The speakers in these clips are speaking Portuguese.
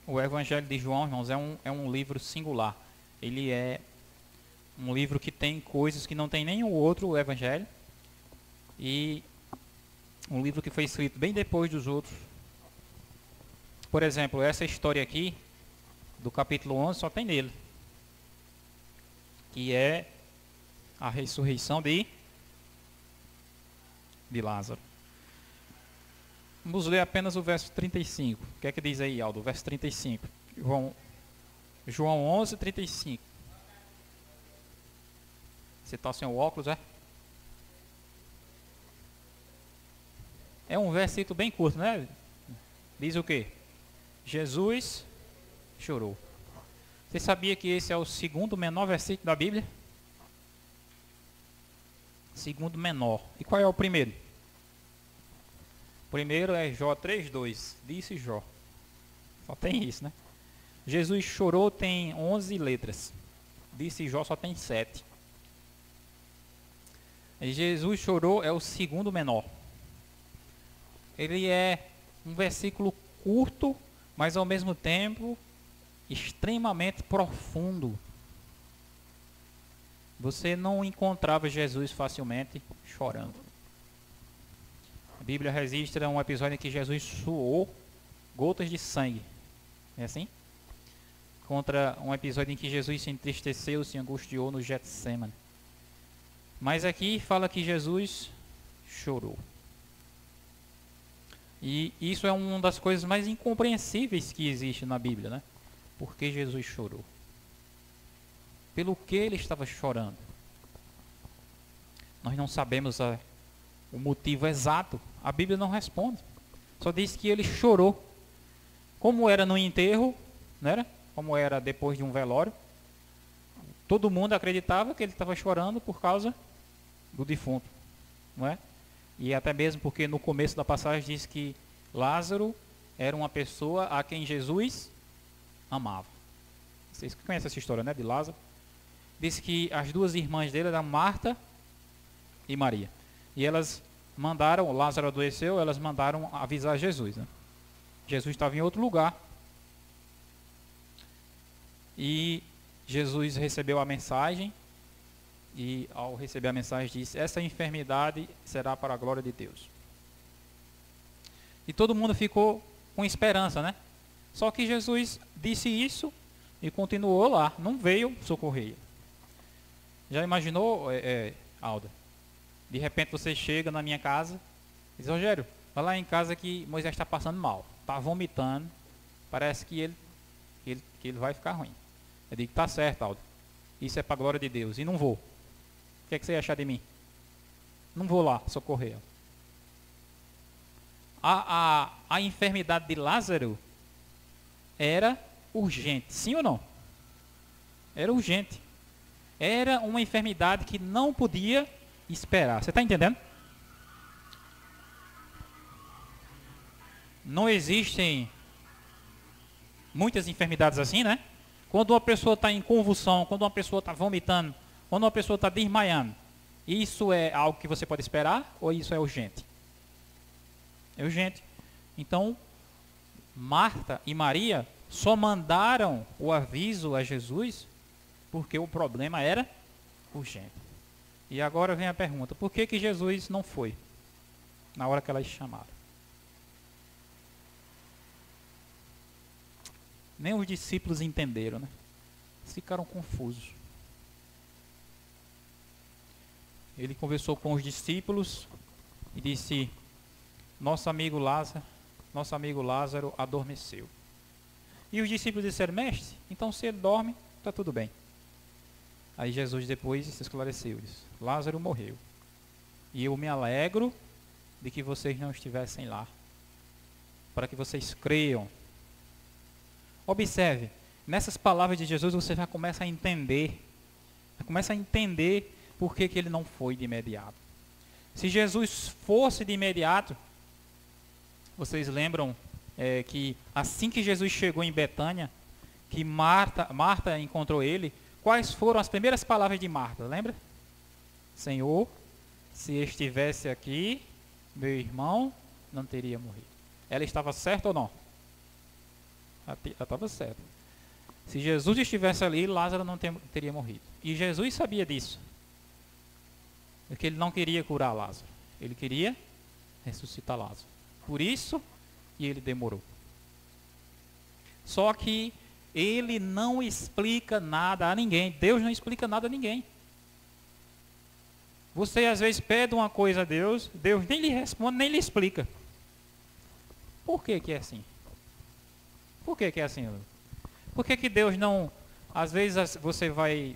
O Evangelho de João, irmãos, é um livro singular. Ele é um livro que tem coisas que não tem nenhum outro Evangelho. E um livro que foi escrito bem depois dos outros. Por exemplo, essa história aqui, do capítulo 11, só tem nele. Que é a ressurreição de Lázaro. Vamos ler apenas o verso 35. O que é que diz aí, Aldo? O verso 35. João 11, 35. Você está sem o óculos, é? É um versículo bem curto, né? Diz o quê? Jesus chorou. Você sabia que esse é o segundo menor versículo da Bíblia? Segundo menor. E qual é o primeiro? O primeiro é Jó 3:2. Disse Jó. Só tem isso, né? Jesus chorou tem 11 letras. Disse Jó só tem 7. E Jesus chorou é o segundo menor. Ele é um versículo curto, mas ao mesmo tempo extremamente profundo. Você não encontrava Jesus facilmente chorando. A Bíblia registra um episódio em que Jesus suou gotas de sangue. É assim? Contra um episódio em que Jesus se entristeceu, se angustiou no Getsemane. Mas aqui fala que Jesus chorou. E isso é uma das coisas mais incompreensíveis que existe na Bíblia, né? Por que Jesus chorou? Pelo que ele estava chorando? Nós não sabemos o motivo exato. A Bíblia não responde. Só diz que ele chorou. Como era no enterro, não era? Como era depois de um velório. Todo mundo acreditava que ele estava chorando por causa do defunto, não é? E até mesmo porque no começo da passagem diz que Lázaro era uma pessoa a quem Jesus amava. Vocês conhecem essa história, né, de Lázaro? Diz que as duas irmãs dele eram Marta e Maria. E elas mandaram, Lázaro adoeceu, elas mandaram avisar Jesus, né? Jesus estava em outro lugar. E Jesus recebeu a mensagem. E ao receber a mensagem disse: essa enfermidade será para a glória de Deus. E todo mundo ficou com esperança, né? Só que Jesus disse isso e continuou lá, não veio socorrer. Já imaginou, Alda? De repente você chega na minha casa e diz: Rogério, vai lá em casa que Moisés está passando mal, está vomitando, parece que ele vai ficar ruim. Eu digo: tá certo, Alda, isso é para a glória de Deus, e não vou. O que é que você ia achar de mim? Não vou lá socorrer. A enfermidade de Lázaro era urgente, sim ou não? Era urgente. Era uma enfermidade que não podia esperar. Você está entendendo? Não existem muitas enfermidades assim, né? Quando uma pessoa está em convulsão, quando uma pessoa está vomitando, quando uma pessoa está desmaiando, isso é algo que você pode esperar ou isso é urgente? É urgente. Então, Marta e Maria só mandaram o aviso a Jesus porque o problema era urgente. E agora vem a pergunta: por que Jesus não foi na hora que elas chamaram? Nem os discípulos entenderam, né? Ficaram confusos. Ele conversou com os discípulos e disse: nosso amigo Lázaro adormeceu. E os discípulos disseram: mestre, então se ele dorme, está tudo bem. Aí Jesus depois se esclareceu, disse: Lázaro morreu. E eu me alegro de que vocês não estivessem lá, para que vocês creiam. Observe, nessas palavras de Jesus você já começa a entender. Por que ele não foi de imediato. Se Jesus fosse de imediato, vocês lembram que assim que Jesus chegou em Betânia, que Marta encontrou ele, quais foram as primeiras palavras de Marta, lembra? Senhor, se estivesse aqui, meu irmão não teria morrido. Ela estava certa ou não? Ela estava certa. Se Jesus estivesse ali, Lázaro não teria morrido. E Jesus sabia disso. Porque ele não queria curar Lázaro. Ele queria ressuscitar Lázaro. Por isso, e ele demorou. Só que ele não explica nada a ninguém. Deus não explica nada a ninguém. Você às vezes pede uma coisa a Deus, Deus nem lhe responde, nem lhe explica. Por que que é assim? Por que que é assim? Por que que Deus não... Às vezes você vai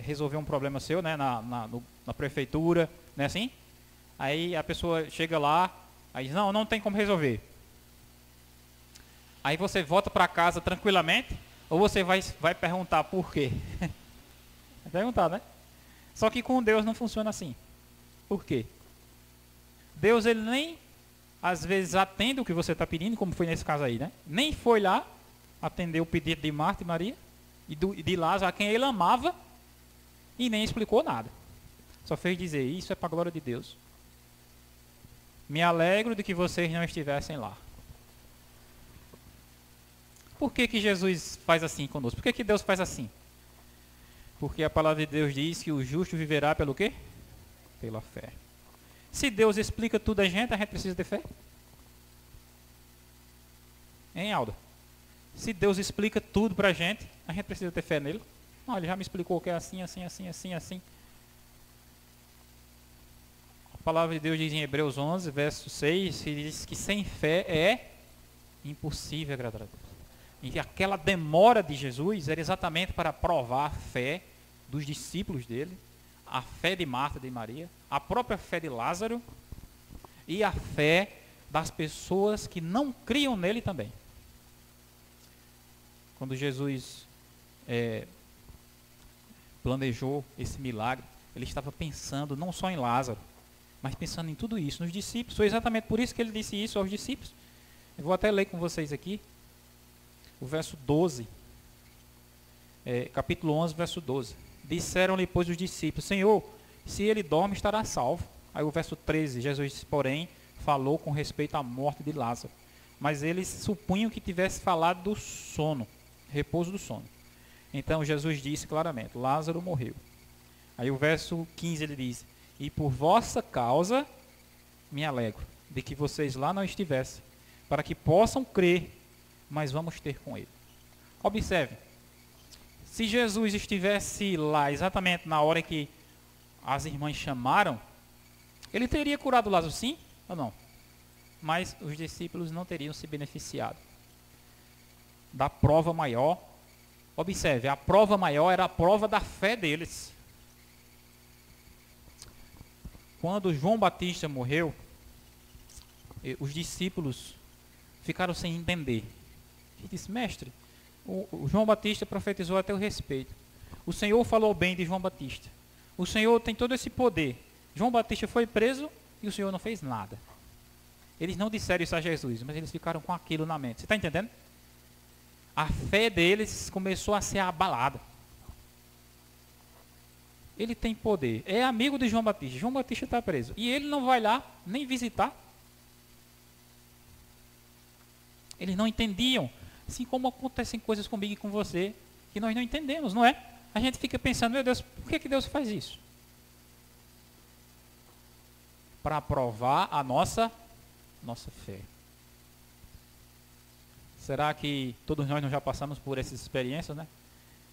resolver um problema seu, né, na prefeitura, não é assim? Aí a pessoa chega lá, aí diz, não tem como resolver. Aí você volta para casa tranquilamente, ou você vai perguntar por quê? Vai perguntar, né? Só que com Deus não funciona assim. Por quê? Deus, ele nem, às vezes, atende o que você está pedindo, como foi nesse caso aí, né? Nem foi lá atender o pedido de Marta e Maria, e de Lázaro, a quem ele amava, e nem explicou nada. Só fez dizer, isso é para a glória de Deus. Me alegro de que vocês não estivessem lá. Por que que Jesus faz assim conosco? Por que que Deus faz assim? Porque a palavra de Deus diz que o justo viverá pelo quê? Pela fé. Se Deus explica tudo a gente precisa ter fé? Hein, Alda? Se Deus explica tudo pra gente precisa ter fé nele? Não, ele já me explicou que é assim, assim, assim, assim, assim. A palavra de Deus diz em Hebreus 11, verso 6, que diz que sem fé é impossível agradar a Deus. E aquela demora de Jesus era exatamente para provar a fé dos discípulos dele, a fé de Marta e de Maria, a própria fé de Lázaro e a fé das pessoas que não criam nele também. Quando Jesus planejou esse milagre, ele estava pensando não só em Lázaro, mas pensando em tudo isso, nos discípulos. Foi exatamente por isso que ele disse isso aos discípulos. Eu vou até ler com vocês aqui o verso 12, capítulo 11, verso 12. Disseram-lhe, pois, os discípulos, Senhor, se ele dorme, estará salvo. Aí o verso 13, Jesus, porém, falou com respeito à morte de Lázaro. Mas eles supunham que tivesse falado do sono, repouso do sono. Então Jesus disse claramente, Lázaro morreu. Aí o verso 15 ele diz, e por vossa causa me alegro de que vocês lá não estivessem, para que possam crer, mas vamos ter com ele. Observe, se Jesus estivesse lá exatamente na hora que as irmãs chamaram, ele teria curado Lázaro, sim ou não? Mas os discípulos não teriam se beneficiado da prova maior. Observe, a prova maior era a prova da fé deles. Quando João Batista morreu, os discípulos ficaram sem entender. Ele disse, mestre, o João Batista profetizou a teu respeito. O Senhor falou bem de João Batista. O Senhor tem todo esse poder. João Batista foi preso e o Senhor não fez nada. Eles não disseram isso a Jesus, mas eles ficaram com aquilo na mente. Você está entendendo? A fé deles começou a ser abalada. Ele tem poder. É amigo de João Batista. João Batista está preso. E ele não vai lá nem visitar. Eles não entendiam. Assim como acontecem coisas comigo e com você, que nós não entendemos, não é? A gente fica pensando, meu Deus, por que Deus faz isso? Para provar a nossa fé. Será que todos nós não já passamos por essas experiências, né?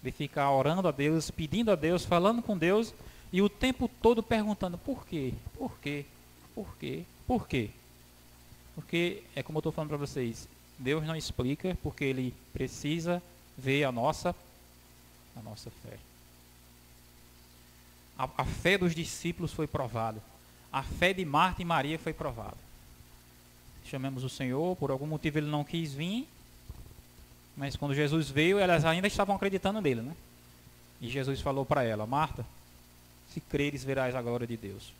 De ficar orando a Deus, pedindo a Deus, falando com Deus, e o tempo todo perguntando, por quê? Por quê? Por quê? Por quê? Porque, é como eu estou falando para vocês, Deus não explica porque Ele precisa ver a nossa fé. A fé dos discípulos foi provada. A fé de Marta e Maria foi provada. Chamamos o Senhor, por algum motivo Ele não quis vir, mas quando Jesus veio, elas ainda estavam acreditando nele, né? E Jesus falou para ela, Marta, se creres verás a glória de Deus.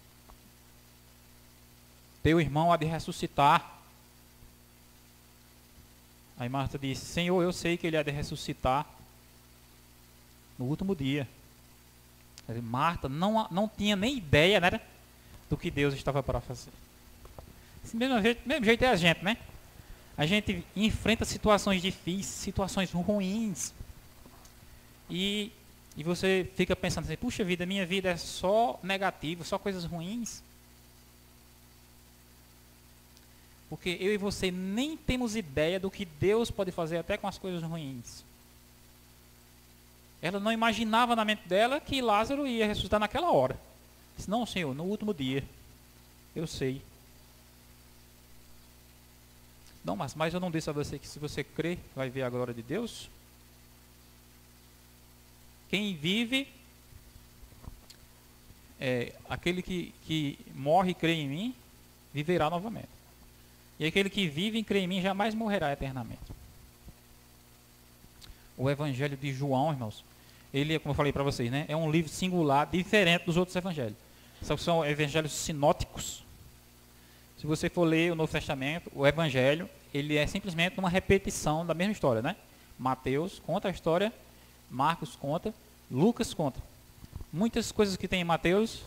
Teu irmão há de ressuscitar. Aí Marta disse, Senhor, eu sei que ele há de ressuscitar no último dia. Marta não tinha nem ideia, né, do que Deus estava para fazer. Esse mesmo jeito é a gente, né? A gente enfrenta situações difíceis, situações ruins. E você fica pensando assim, puxa vida, minha vida é só negativa, só coisas ruins. Porque eu e você nem temos ideia do que Deus pode fazer até com as coisas ruins. Ela não imaginava na mente dela que Lázaro ia ressuscitar naquela hora. Disse, não, Senhor, no último dia. Eu sei. Não, mas eu não disse a você que se você crer, vai ver a glória de Deus? Quem vive, aquele que morre e crê em mim, viverá novamente. E aquele que vive e crê em mim jamais morrerá eternamente. O Evangelho de João, irmãos, ele, como eu falei para vocês, né, é um livro singular, diferente dos outros evangelhos. São evangelhos sinóticos. Se você for ler o Novo Testamento, o Evangelho, ele é simplesmente uma repetição da mesma história, né? Mateus conta a história, Marcos conta, Lucas conta. Muitas coisas que tem em Mateus,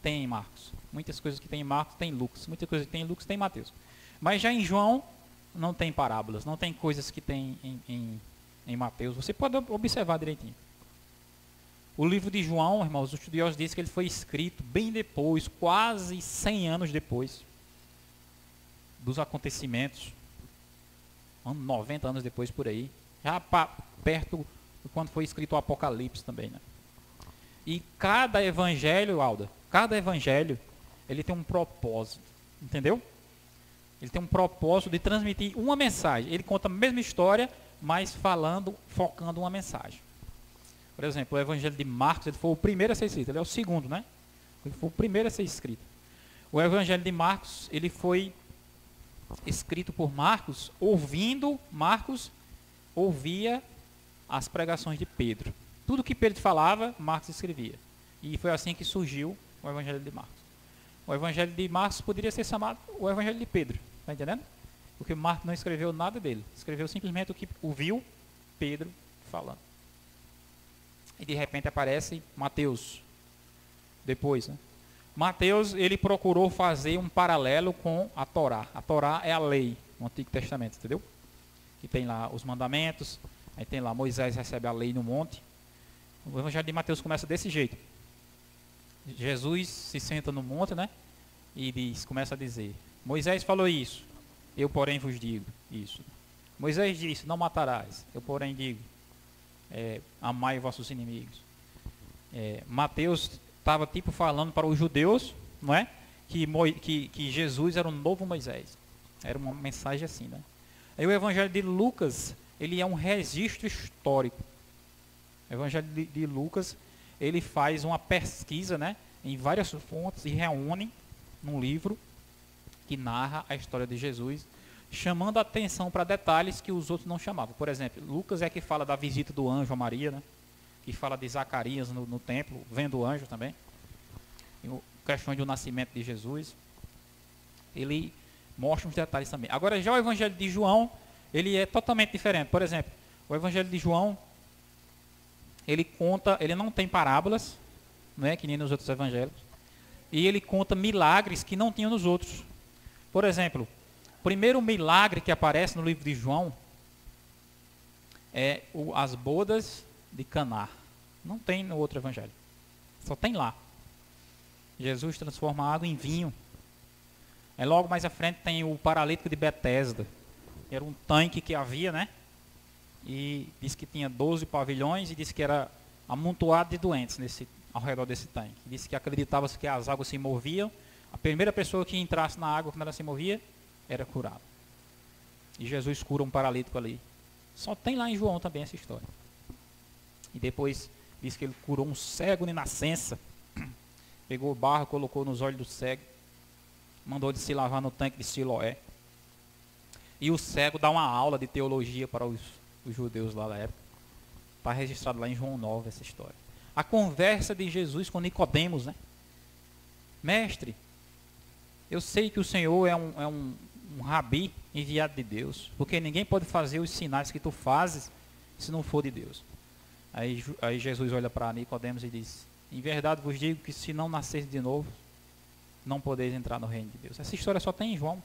tem em Marcos. Muitas coisas que tem em Marcos, tem em Lucas. Muitas coisas que tem em Lucas, tem em Mateus. Mas já em João, não tem parábolas, não tem coisas que tem em Mateus. Você pode observar direitinho. O livro de João, irmãos, os estudiosos dizem que ele foi escrito bem depois, quase 100 anos depois dos acontecimentos, 90 anos depois por aí, já perto de quando foi escrito o Apocalipse também, né? E cada evangelho, Alda, cada evangelho, ele tem um propósito, entendeu? Ele tem um propósito de transmitir uma mensagem. Ele conta a mesma história, mas focando uma mensagem. Por exemplo, o evangelho de Marcos, ele foi o primeiro a ser escrito, ele é o segundo, né? Ele foi o primeiro a ser escrito. O evangelho de Marcos, ele foi escrito por Marcos, Marcos ouvia as pregações de Pedro. Tudo que Pedro falava, Marcos escrevia. E foi assim que surgiu o evangelho de Marcos. O evangelho de Marcos poderia ser chamado o evangelho de Pedro, está entendendo? Porque Marcos não escreveu nada dele, escreveu simplesmente o que ouviu Pedro falando. E de repente aparece Mateus, depois, né? Mateus, ele procurou fazer um paralelo com a Torá. A Torá é a lei no Antigo Testamento, entendeu? Que tem lá os mandamentos, aí tem lá Moisés recebe a lei no monte. O evangelho de Mateus começa desse jeito. Jesus se senta no monte, né? E começa a dizer, Moisés falou isso, eu porém vos digo isso. Moisés disse, não matarás, eu porém digo, amai vossos inimigos. Mateus estava tipo falando para os judeus, não é? Que Jesus era o novo Moisés. Era uma mensagem assim, né? Aí o evangelho de Lucas, ele é um registro histórico. O evangelho de Lucas, ele faz uma pesquisa, né, em várias fontes e reúne num livro que narra a história de Jesus, chamando a atenção para detalhes que os outros não chamavam. Por exemplo, Lucas é que fala da visita do anjo a Maria, né? Que fala de Zacarias no templo, vendo o anjo também. Questões do nascimento de Jesus. Ele mostra uns detalhes também. Agora, já o evangelho de João, ele é totalmente diferente. Por exemplo, o evangelho de João, ele não tem parábolas, não é que nem nos outros evangelhos. E ele conta milagres que não tinham nos outros. Por exemplo, o primeiro milagre que aparece no livro de João é as bodas de Caná. Não tem no outro evangelho. Só tem lá. Jesus transforma a água em vinho. Aí logo mais à frente tem o paralítico de Betesda. Era um tanque que havia, né? E disse que tinha 12 pavilhões e disse que era amontoado de doentes ao redor desse tanque. Disse que acreditava-se que as águas se moviam. A primeira pessoa que entrasse na água quando ela se movia era curada. E Jesus cura um paralítico ali. Só tem lá em João também essa história. E depois diz que ele curou um cego de nascença. Pegou barro, colocou nos olhos do cego. Mandou ele se lavar no tanque de Siloé. E o cego dá uma aula de teologia para os judeus lá da época. Está registrado lá em João 9 essa história. A conversa de Jesus com Nicodemos, né? Mestre, eu sei que o Senhor é um rabi enviado de Deus, porque ninguém pode fazer os sinais que tu fazes se não for de Deus. Aí Jesus olha para Nicodemos e diz, em verdade vos digo que se não nascer de novo, não podeis entrar no reino de Deus. Essa história só tem em João.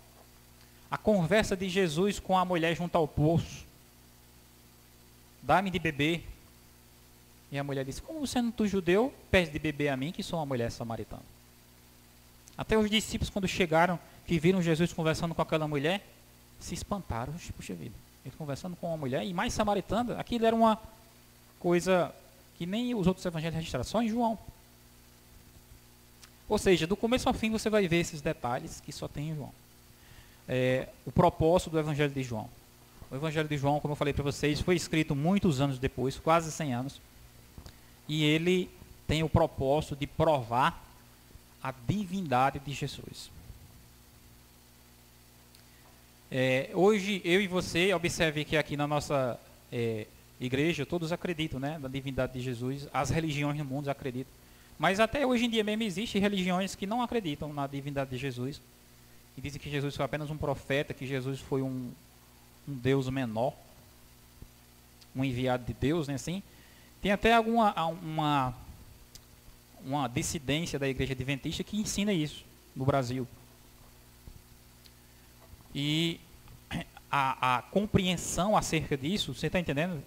A conversa de Jesus com a mulher junto ao poço. Dá-me de beber. E a mulher disse, como sendo tu judeu, pede de beber a mim, que sou uma mulher samaritana. Até os discípulos, quando chegaram, que viram Jesus conversando com aquela mulher, se espantaram. Puxa vida, ele conversando com uma mulher, e mais samaritana, aquilo era uma coisa que nem os outros evangelhos registraram, só em João. Ou seja, do começo ao fim você vai ver esses detalhes que só tem em João. O propósito do evangelho de João. O evangelho de João, como eu falei para vocês, foi escrito muitos anos depois, quase 100 anos. E ele tem o propósito de provar a divindade de Jesus. Hoje, eu e você, observe que aqui na nossa igreja, todos acreditam, né, na divindade de Jesus. As religiões no mundo acreditam. Mas até hoje em dia mesmo existem religiões que não acreditam na divindade de Jesus. E dizem que Jesus foi apenas um profeta, que Jesus foi um Deus menor, um enviado de Deus, né, assim. Tem até uma dissidência da igreja adventista que ensina isso no Brasil. E a compreensão acerca disso, você está entendendo,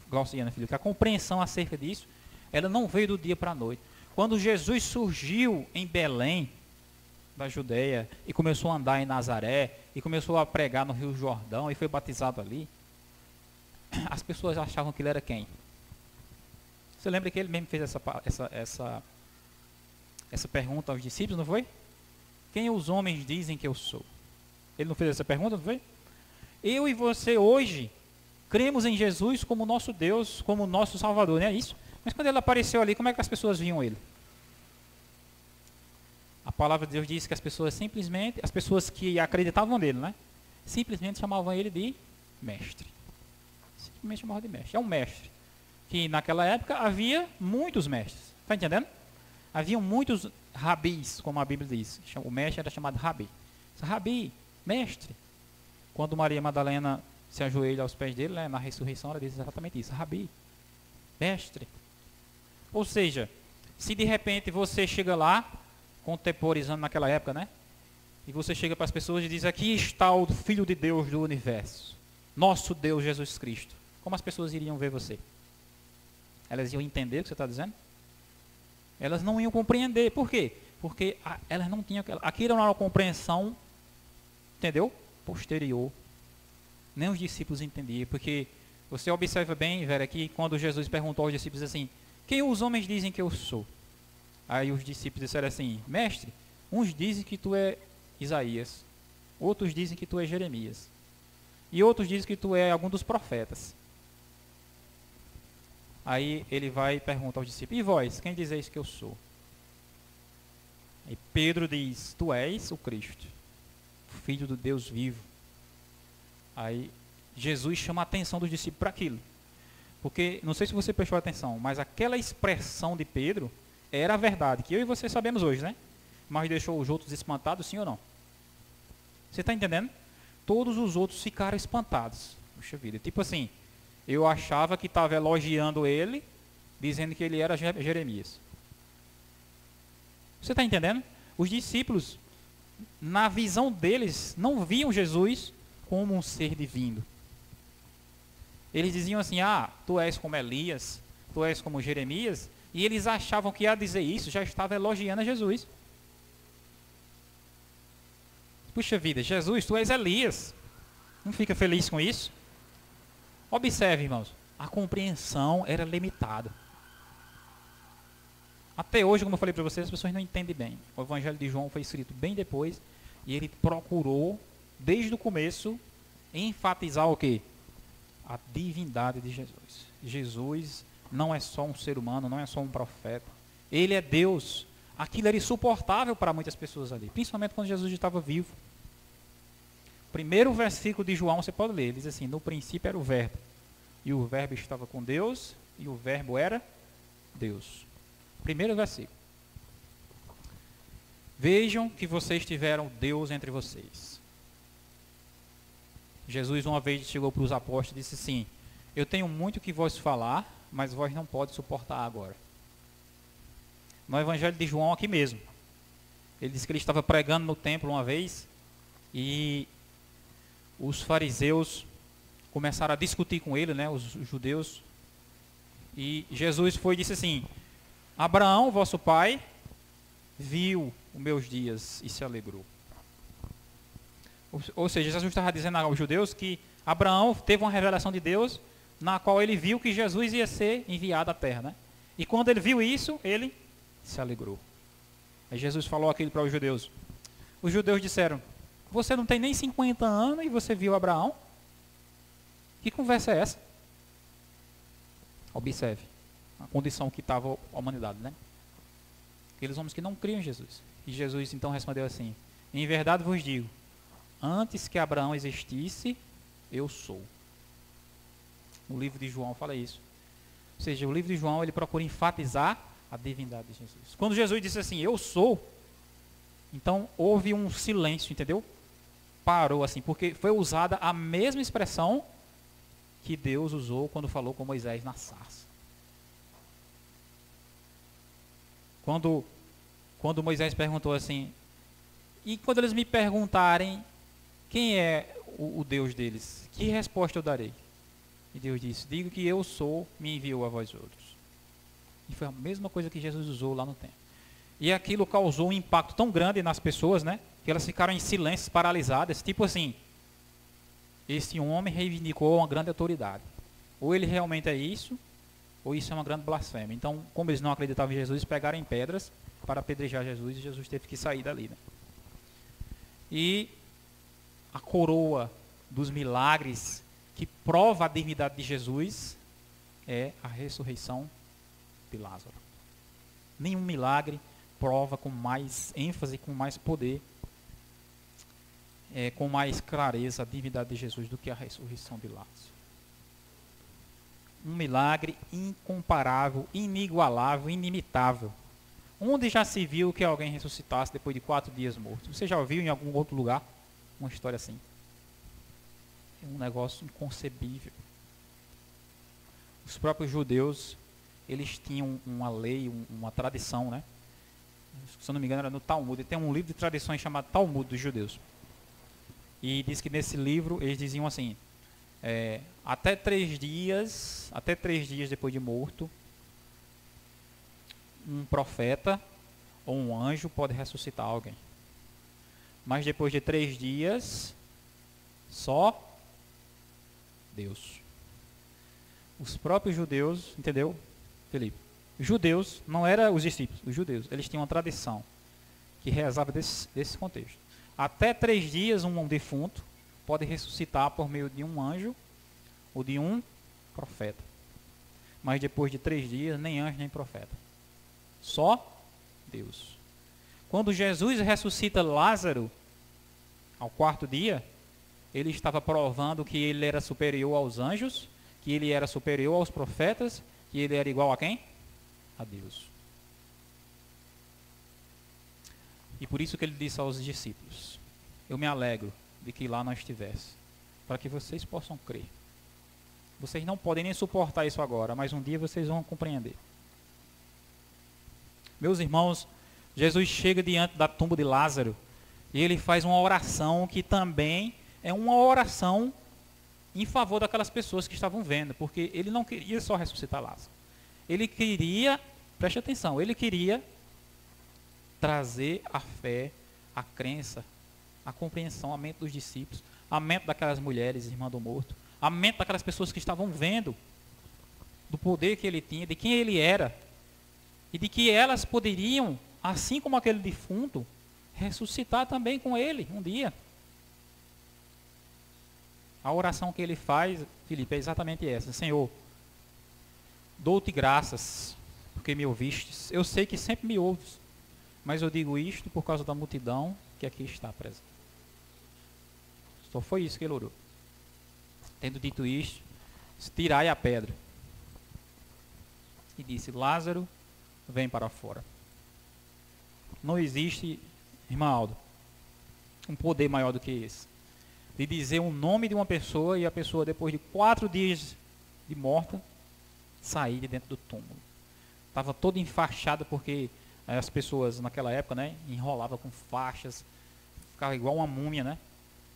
Glauciana, filho, que a compreensão acerca disso, ela não veio do dia para a noite. Quando Jesus surgiu em Belém, da Judeia, e começou a andar em Nazaré, e começou a pregar no Rio Jordão, e foi batizado ali, as pessoas achavam que ele era quem? Você lembra que ele mesmo fez essa pergunta aos discípulos, não foi? Quem os homens dizem que eu sou? Ele não fez essa pergunta, não foi? Eu e você hoje cremos em Jesus como nosso Deus, como nosso Salvador, não é isso? Mas quando ele apareceu ali, como é que as pessoas viam ele? A palavra de Deus diz que as pessoas que acreditavam nele, né? Simplesmente chamavam ele de mestre. Simplesmente chamavam de mestre. É um mestre. Que naquela época havia muitos mestres. Está entendendo? Haviam muitos rabis, como a Bíblia diz. O mestre era chamado rabi. Rabi, mestre. Quando Maria Madalena se ajoelha aos pés dele, né, na ressurreição, ela diz exatamente isso. Rabi, mestre. Ou seja, se de repente você chega lá, contemporizando naquela época, né? E você chega para as pessoas e diz, aqui está o Filho de Deus do universo. Nosso Deus Jesus Cristo. Como as pessoas iriam ver você? Elas iam entender o que você está dizendo? Elas não iam compreender. Por quê? Porque elas não tinham aquilo era uma compreensão, entendeu? Posterior. Nem os discípulos entendiam. Porque você observa bem, velho, aqui, quando Jesus perguntou aos discípulos assim, quem os homens dizem que eu sou? Aí os discípulos disseram assim, mestre, uns dizem que tu é Isaías, outros dizem que tu é Jeremias, e outros dizem que tu é algum dos profetas. Aí ele vai e pergunta aos discípulos, e vós, quem dizeis que eu sou? E Pedro diz, tu és o Cristo, Filho do Deus vivo. Aí Jesus chama a atenção dos discípulos para aquilo. Porque, não sei se você prestou atenção, mas aquela expressão de Pedro era a verdade, que eu e você sabemos hoje, né? Mas deixou os outros espantados, sim ou não? Você está entendendo? Todos os outros ficaram espantados. Puxa vida, tipo assim, eu achava que estava elogiando ele, dizendo que ele era Jeremias. Você está entendendo? Os discípulos, na visão deles, não viam Jesus como um ser divino. Eles diziam assim, tu és como Elias, tu és como Jeremias, e eles achavam que a dizer isso já estava elogiando a Jesus. Puxa vida, Jesus, tu és Elias. Não fica feliz com isso? Observe, irmãos, a compreensão era limitada. Até hoje, como eu falei para vocês, as pessoas não entendem bem. O Evangelho de João foi escrito bem depois, e ele procurou, desde o começo, enfatizar o quê? A divindade de Jesus. Jesus não é só um ser humano, não é só um profeta. Ele é Deus. Aquilo era insuportável para muitas pessoas ali, principalmente quando Jesus estava vivo. Primeiro versículo de João, você pode ler, ele diz assim, no princípio era o verbo, e o verbo estava com Deus, e o verbo era Deus. Primeiro versículo. Vejam que vocês tiveram Deus entre vocês. Jesus uma vez chegou para os apóstolos e disse assim, eu tenho muito que vos falar, mas vós não pode suportar agora. No Evangelho de João aqui mesmo. Ele disse que ele estava pregando no templo uma vez, e os fariseus começaram a discutir com ele, né, os judeus. E Jesus foi e disse assim: Abraão, vosso pai, viu os meus dias e se alegrou. Ou seja, Jesus estava dizendo aos judeus que Abraão teve uma revelação de Deus, na qual ele viu que Jesus ia ser enviado à terra, né? E quando ele viu isso, ele se alegrou. Aí Jesus falou aquilo para os judeus. Os judeus disseram: você não tem nem 50 anos e você viu Abraão? Que conversa é essa? Observe a condição que estava a humanidade, né? Aqueles homens que não criam em Jesus. E Jesus então respondeu assim: em verdade vos digo, antes que Abraão existisse, eu sou. No livro de João fala isso. Ou seja, o livro de João ele procura enfatizar a divindade de Jesus. Quando Jesus disse assim, eu sou, então houve um silêncio, entendeu? Parou assim, porque foi usada a mesma expressão que Deus usou quando falou com Moisés na sarça. Quando Moisés perguntou assim, e quando eles me perguntarem quem é o Deus deles, que resposta eu darei? E Deus disse, digo que eu sou, me enviou a vós outros. E foi a mesma coisa que Jesus usou lá no templo. E aquilo causou um impacto tão grande nas pessoas, né? Que elas ficaram em silêncio, paralisadas, tipo assim, esse homem reivindicou uma grande autoridade. Ou ele realmente é isso, ou isso é uma grande blasfêmia. Então, como eles não acreditavam em Jesus, eles pegaram em pedras para apedrejar Jesus, e Jesus teve que sair dali, né? E a coroa dos milagres que prova a divindade de Jesus é a ressurreição de Lázaro. Nenhum milagre prova com mais ênfase, com mais poder, com mais clareza a divindade de Jesus do que a ressurreição de Lázaro. Um milagre incomparável, inigualável, inimitável. Onde já se viu que alguém ressuscitasse depois de 4 dias morto? Você já ouviu em algum outro lugar uma história assim? É um negócio inconcebível. Os próprios judeus, eles tinham uma lei, uma tradição, né? Se eu não me engano era no Talmud. Tem um livro de tradições chamado Talmud dos judeus. E diz que nesse livro eles diziam assim, até 3 dias depois de morto, um profeta ou um anjo pode ressuscitar alguém. Mas depois de 3 dias, só Deus. Os próprios judeus, entendeu, Felipe? Os judeus, não eram os discípulos, os judeus, eles tinham uma tradição que rezava desse contexto. Até 3 dias um defunto pode ressuscitar por meio de um anjo ou de um profeta. Mas depois de 3 dias, nem anjo nem profeta. Só Deus. Quando Jesus ressuscita Lázaro, ao 4º dia, ele estava provando que ele era superior aos anjos, que ele era superior aos profetas, que ele era igual a quem? A Deus. E por isso que ele disse aos discípulos, eu me alegro de que lá não estivesse, para que vocês possam crer. Vocês não podem nem suportar isso agora, mas um dia vocês vão compreender. Meus irmãos, Jesus chega diante da tumba de Lázaro e ele faz uma oração que também é uma oração em favor daquelas pessoas que estavam vendo, porque ele não queria só ressuscitar Lázaro. Ele queria, preste atenção, ele queria trazer a fé, a crença, a compreensão, a mente dos discípulos, a mente daquelas mulheres, irmã do morto, a mente daquelas pessoas que estavam vendo do poder que ele tinha, de quem ele era, e de que elas poderiam, assim como aquele defunto, ressuscitar também com ele um dia. A oração que ele faz, Filipe, é exatamente essa. Senhor, dou-te graças, porque me ouvistes. Eu sei que sempre me ouves, mas eu digo isto por causa da multidão que aqui está presente. Só foi isso que ele orou. Tendo dito isto, tirai a pedra. E disse, Lázaro, vem para fora. Não existe, irmã Aldo, um poder maior do que esse. De dizer o nome de uma pessoa e a pessoa, depois de 4 dias de morta, sair de dentro do túmulo. Estava toda enfaixada porque as pessoas naquela época, né, enrolavam com faixas, ficava igual uma múmia, né?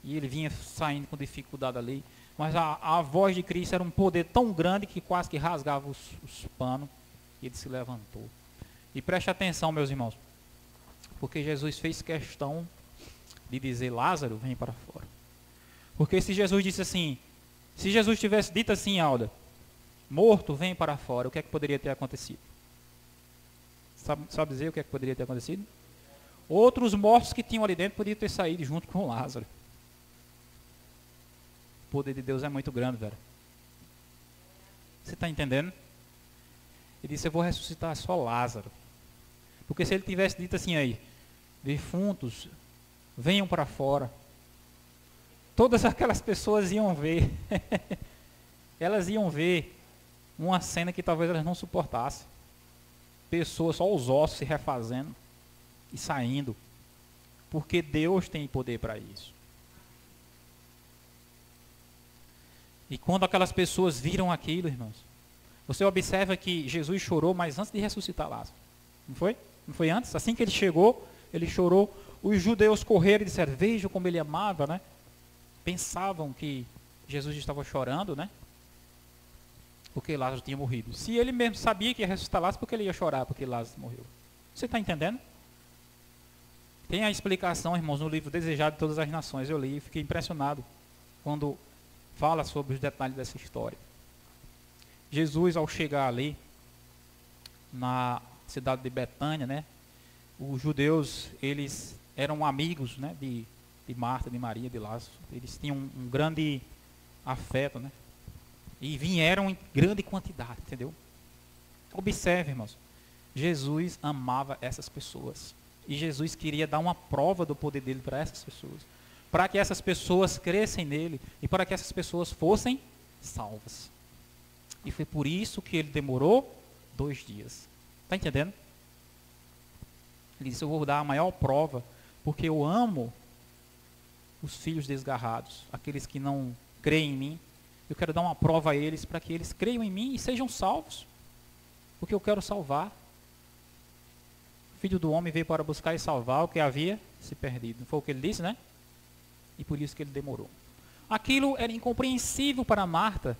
E ele vinha saindo com dificuldade ali. Mas a voz de Cristo era um poder tão grande que quase que rasgava os panos. E ele se levantou. E preste atenção, meus irmãos. Porque Jesus fez questão de dizer, Lázaro, vem para fora. Porque se Jesus disse assim, se Jesus tivesse dito assim, Alda, morto, vem para fora, o que é que poderia ter acontecido? Sabe dizer o que é que poderia ter acontecido? Outros mortos que tinham ali dentro podiam ter saído junto com Lázaro. O poder de Deus é muito grande, velho. Você está entendendo? Ele disse, eu vou ressuscitar só Lázaro. Porque se ele tivesse dito assim aí, defuntos, venham para fora. Todas aquelas pessoas iam ver. Elas iam ver uma cena que talvez elas não suportassem. Pessoas, só os ossos se refazendo e saindo. Porque Deus tem poder para isso. E quando aquelas pessoas viram aquilo, irmãos, você observa que Jesus chorou, mas antes de ressuscitar Lázaro. Não foi? Não foi antes? Assim que ele chegou, ele chorou. Os judeus correram e disseram, vejam como ele amava, né? Pensavam que Jesus estava chorando, né? Porque Lázaro tinha morrido. Se ele mesmo sabia que ia ressuscitar Lázaro, por que ele ia chorar porque Lázaro morreu? Você está entendendo? Tem a explicação, irmãos, no livro Desejado de Todas as Nações. Eu li e fiquei impressionado quando fala sobre os detalhes dessa história. Jesus, ao chegar ali, na cidade de Betânia, né? Os judeus, eles eram amigos, né? De Marta, de Maria, de Lázaro. Eles tinham um grande afeto, né? E vieram em grande quantidade, entendeu? Observe, irmãos. Jesus amava essas pessoas. E Jesus queria dar uma prova do poder dele para essas pessoas. Para que essas pessoas crescem nele. E para que essas pessoas fossem salvas. E foi por isso que ele demorou 2 dias. Está entendendo? Ele disse, eu vou dar a maior prova. Porque eu amo os filhos desgarrados. Aqueles que não creem em mim. Eu quero dar uma prova a eles para que eles creiam em mim e sejam salvos. Porque eu quero salvar. O Filho do Homem veio para buscar e salvar o que havia se perdido. Não foi o que ele disse, né? E por isso que ele demorou. Aquilo era incompreensível para Marta.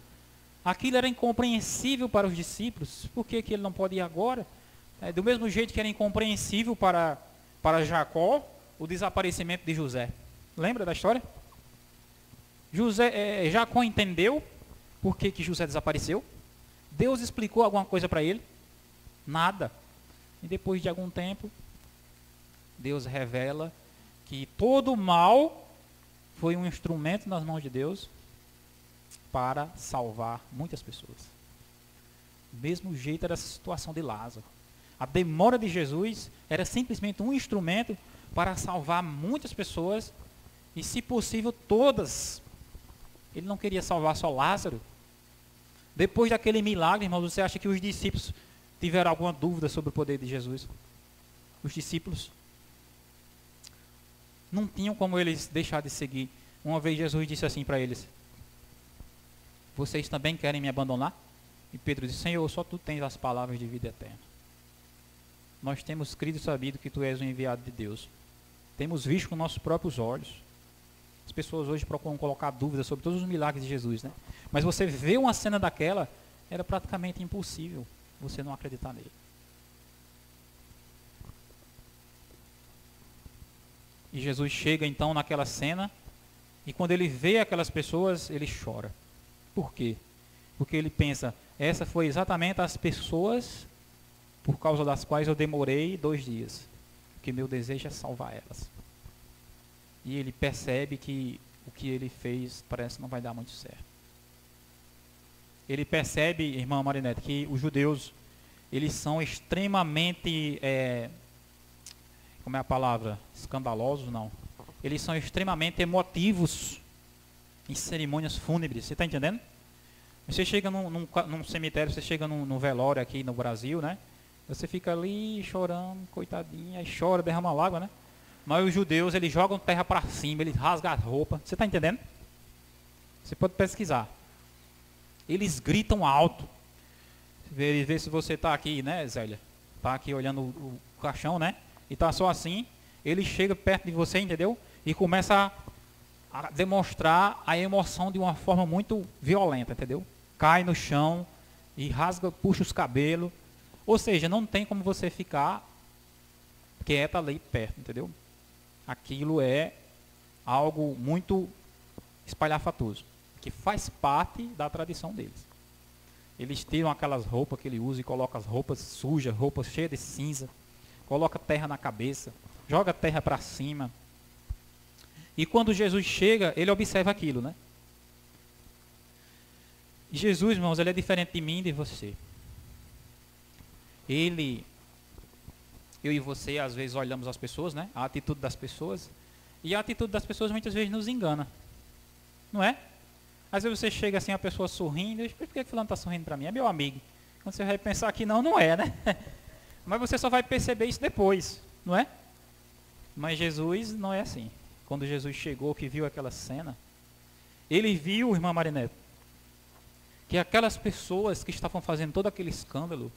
Aquilo era incompreensível para os discípulos. Por que ele não pode ir agora? Do mesmo jeito que era incompreensível para Jacó o desaparecimento de José. Lembra da história? Jacó entendeu por que José desapareceu. Deus explicou alguma coisa para ele? Nada. E depois de algum tempo, Deus revela que todo o mal foi um instrumento nas mãos de Deus para salvar muitas pessoas. Do mesmo jeito era essa situação de Lázaro. A demora de Jesus era simplesmente um instrumento para salvar muitas pessoas e, se possível, todas. Ele não queria salvar só Lázaro. Depois daquele milagre, irmãos, você acha que os discípulos tiveram alguma dúvida sobre o poder de Jesus? Os discípulos não tinham como eles deixar de seguir. Uma vez Jesus disse assim para eles, vocês também querem me abandonar? E Pedro disse, Senhor, só tu tens as palavras de vida eterna. Nós temos crido e sabido que tu és o enviado de Deus. Temos visto com nossos próprios olhos. As pessoas hoje procuram colocar dúvidas sobre todos os milagres de Jesus, né? Mas você vê uma cena daquela, era praticamente impossível você não acreditar nele. E Jesus chega então naquela cena, e quando ele vê aquelas pessoas, ele chora. Por quê? Porque ele pensa, essa foi exatamente as pessoas por causa das quais eu demorei 2 dias. Porque meu desejo é salvar elas. E ele percebe que o que ele fez parece que não vai dar muito certo. Ele percebe, irmã Marinette, que os judeus, eles são extremamente, como é a palavra? Escandalosos, não. Eles são extremamente emotivos em cerimônias fúnebres. Você está entendendo? Você chega num cemitério, você chega num velório aqui no Brasil, né? Você fica ali chorando, coitadinha, e chora, derrama lágrimas, né? Mas os judeus, eles jogam terra para cima, eles rasgam a roupa. Você está entendendo? Você pode pesquisar. Eles gritam alto. Vê se você está aqui, né, Zélia? Está aqui olhando o caixão, né? E está só assim. Ele chega perto de você, entendeu? E começa a demonstrar a emoção de uma forma muito violenta, entendeu? Cai no chão e rasga, puxa os cabelos. Ou seja, não tem como você ficar quieta ali perto, entendeu? Aquilo é algo muito espalhafatoso, que faz parte da tradição deles. Eles tiram aquelas roupas que ele usa e colocam as roupas sujas, roupas cheias de cinza, coloca terra na cabeça, joga terra para cima. E quando Jesus chega, ele observa aquilo, né? E Jesus, irmãos, ele é diferente de mim e de você. Eu e você, às vezes, olhamos as pessoas, né? A atitude das pessoas. E a atitude das pessoas, muitas vezes, nos engana. Não é? Às vezes você chega assim, a pessoa sorrindo. Por que fulano está sorrindo para mim? É meu amigo. Quando você vai pensar que não é, né? Mas você só vai perceber isso depois, não é? Mas Jesus não é assim. Quando Jesus chegou, que viu aquela cena, ele viu, irmã Marinette, que aquelas pessoas que estavam fazendo todo aquele escândalo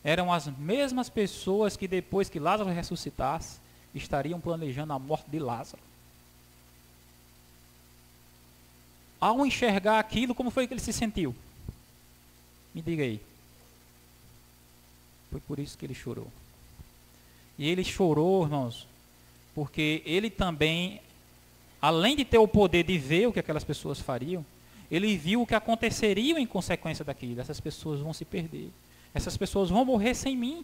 eram as mesmas pessoas que depois que Lázaro ressuscitasse, estariam planejando a morte de Lázaro. Ao enxergar aquilo, como foi que ele se sentiu? Me diga aí. Foi por isso que ele chorou. E ele chorou, irmãos, porque ele também, além de ter o poder de ver o que aquelas pessoas fariam, ele viu o que aconteceria em consequência daquilo. Essas pessoas vão se perder. Essas pessoas vão morrer sem mim.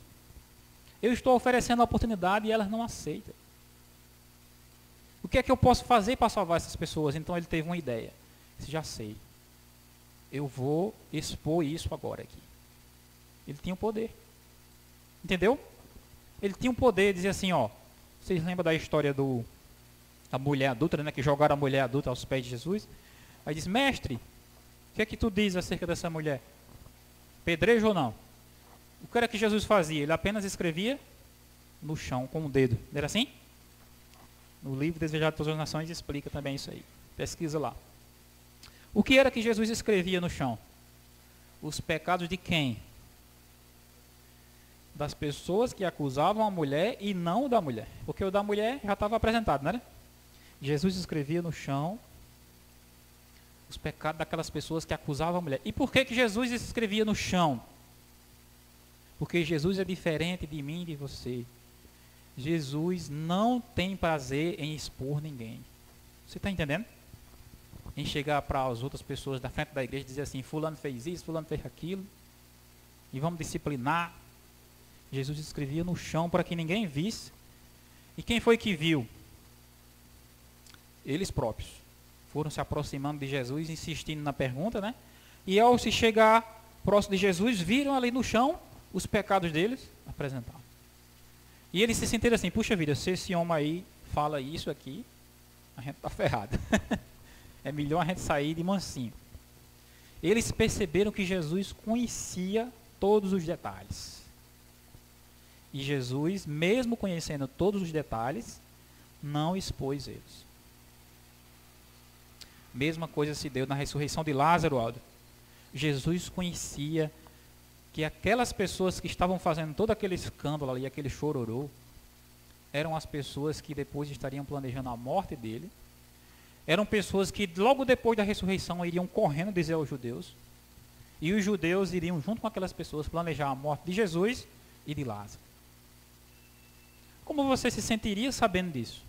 Eu estou oferecendo a oportunidade e elas não aceitam. O que é que eu posso fazer para salvar essas pessoas? Então ele teve uma ideia. Já sei. Eu vou expor isso agora aqui. Ele tinha o poder. Entendeu? Ele tinha o poder de dizer assim, ó. Vocês lembram da história da mulher adulta, né? Que jogaram a mulher adulta aos pés de Jesus? Aí diz, mestre, o que é que tu diz acerca dessa mulher? Pedrejo ou não? O que era que Jesus fazia? Ele apenas escrevia no chão com o dedo. Não era assim? No livro Desejado de Todas as Nações explica também isso aí. Pesquisa lá. O que era que Jesus escrevia no chão? Os pecados de quem? Das pessoas que acusavam a mulher e não o da mulher. Porque o da mulher já estava apresentado, não era? Jesus escrevia no chão os pecados daquelas pessoas que acusavam a mulher. E por que Jesus escrevia no chão? Porque Jesus é diferente de mim e de você. Jesus não tem prazer em expor ninguém. Você está entendendo? Em chegar para as outras pessoas da frente da igreja e dizer assim, fulano fez isso, fulano fez aquilo, e vamos disciplinar. Jesus escrevia no chão para que ninguém visse. E quem foi que viu? Eles próprios. Foram se aproximando de Jesus, insistindo na pergunta, né? E ao se chegar próximo de Jesus, viram ali no chão os pecados deles apresentados. E eles se sentiram assim, puxa vida, se esse homem aí fala isso aqui, a gente está ferrado. É melhor a gente sair de mansinho. Eles perceberam que Jesus conhecia todos os detalhes. E Jesus, mesmo conhecendo todos os detalhes, não expôs eles. Mesma coisa se deu na ressurreição de Lázaro, Aldo. Jesus conhecia que aquelas pessoas que estavam fazendo todo aquele escândalo ali, aquele chororô, eram as pessoas que depois estariam planejando a morte dele. Eram pessoas que logo depois da ressurreição iriam correndo dizer aos judeus. E os judeus iriam junto com aquelas pessoas planejar a morte de Jesus e de Lázaro. Como você se sentiria sabendo disso?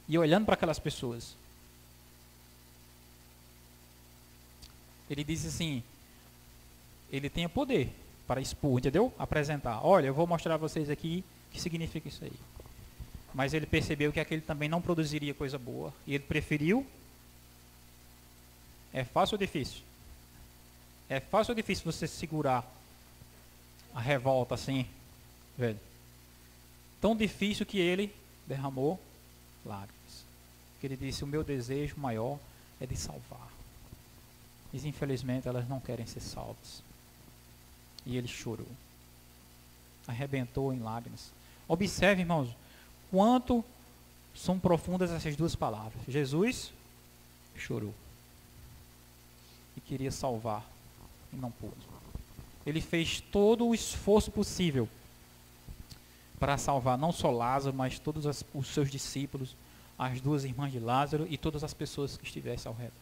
E olhando para aquelas pessoas? Ele disse assim, ele tem o poder para expor, entendeu? Apresentar. Olha, eu vou mostrar a vocês aqui o que significa isso aí. Mas ele percebeu que aquele também não produziria coisa boa. E ele preferiu. É fácil ou difícil? É fácil ou difícil você segurar a revolta assim, velho? Tão difícil que ele derramou lágrimas. Que ele disse, o meu desejo maior é de salvar. Mas infelizmente elas não querem ser salvas. E ele chorou. Arrebentou em lágrimas. Observe, irmãos, quanto são profundas essas duas palavras. Jesus chorou. E queria salvar. E não pôde. Ele fez todo o esforço possível para salvar não só Lázaro, mas todos os seus discípulos, as duas irmãs de Lázaro e todas as pessoas que estivessem ao redor.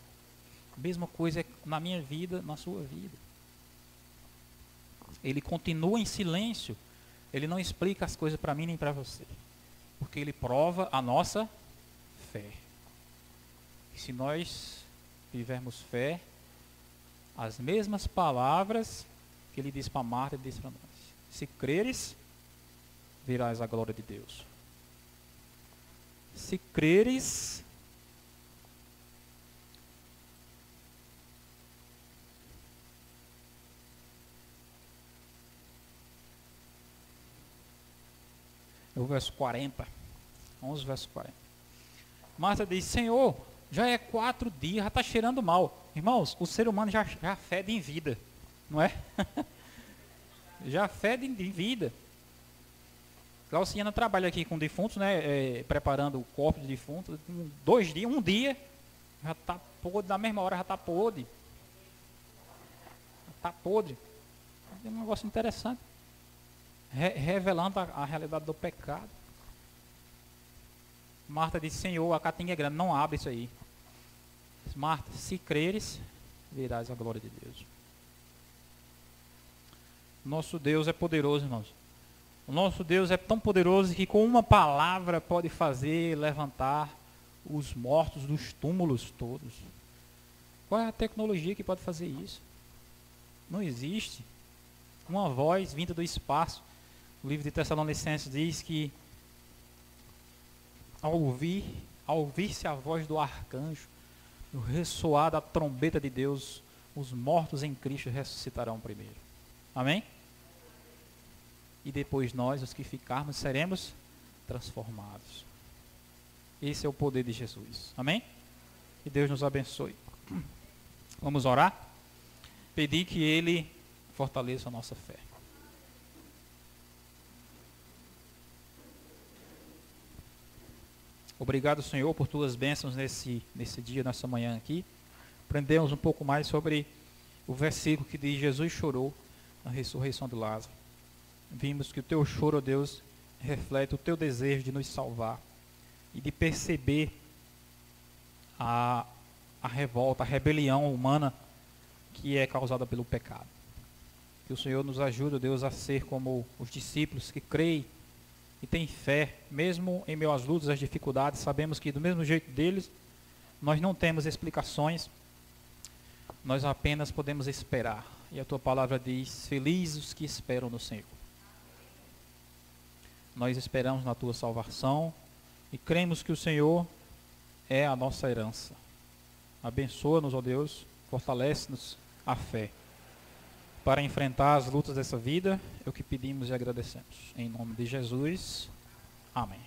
A mesma coisa é na minha vida, na sua vida. Ele continua em silêncio. Ele não explica as coisas para mim nem para você. Porque ele prova a nossa fé. E se nós tivermos fé, as mesmas palavras que ele disse para Marta, ele disse para nós. Se creres, verás a glória de Deus. Se creres, é o verso 40, 11 verso 40. Marta diz, Senhor, já é 4 dias, já está cheirando mal. Irmãos, o ser humano já fede em vida, não é? Já fede em vida. Glauciana trabalha aqui com defuntos, né, preparando o corpo de defuntos. 2 dias, 1 dia, já está podre, na mesma hora já está podre. Está podre. É um negócio interessante. Revelando a realidade do pecado. Marta disse, Senhor, a catinga é grande, não abre isso aí. Marta, se creres, verás a glória de Deus. Nosso Deus é poderoso, irmãos. O nosso Deus é tão poderoso que com uma palavra pode fazer levantar os mortos dos túmulos todos. Qual é a tecnologia que pode fazer isso? Não existe. Uma voz vinda do espaço. O livro de Tessalonicenses diz que ao ouvir-se a voz do arcanjo, no ressoar da trombeta de Deus, os mortos em Cristo ressuscitarão primeiro. Amém? E depois nós, os que ficarmos, seremos transformados. Esse é o poder de Jesus. Amém? Que Deus nos abençoe. Vamos orar? Pedir que Ele fortaleça a nossa fé. Obrigado, Senhor, por tuas bênçãos nesse dia, nessa manhã aqui. Aprendemos um pouco mais sobre o versículo que diz: Jesus chorou na ressurreição de Lázaro. Vimos que o teu choro, ó Deus, reflete o teu desejo de nos salvar e de perceber a revolta, a rebelião humana que é causada pelo pecado. Que o Senhor nos ajude, ó Deus, a ser como os discípulos que creem e têm fé, mesmo em meio às lutas, às dificuldades. Sabemos que do mesmo jeito deles, nós não temos explicações, nós apenas podemos esperar. E a tua palavra diz: felizes os que esperam no Senhor. Nós esperamos na tua salvação e cremos que o Senhor é a nossa herança. Abençoa-nos, ó Deus, fortalece-nos a fé para enfrentar as lutas dessa vida. É o que pedimos e agradecemos. Em nome de Jesus. Amém.